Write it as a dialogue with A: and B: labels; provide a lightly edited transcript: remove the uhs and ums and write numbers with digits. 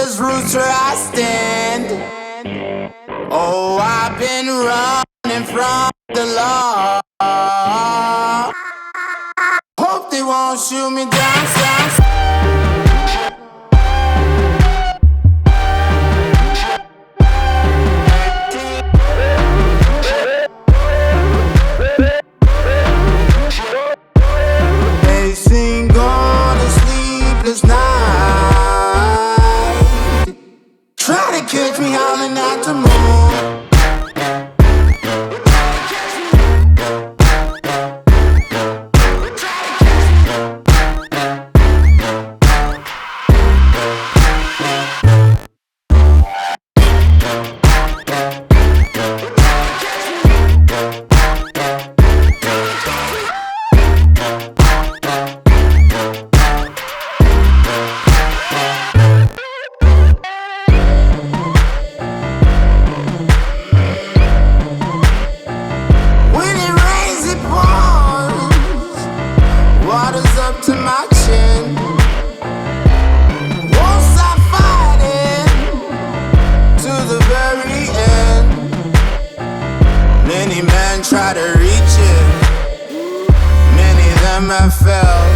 A: There's roots where I stand. Oh, I've been running from the law. Hope they won't shoot me down, They sing on a sleepless night, try to catch me howling at the moon. Up to my chin, won't stop fighting to the very end. Many men try to reach it, many of them have failed.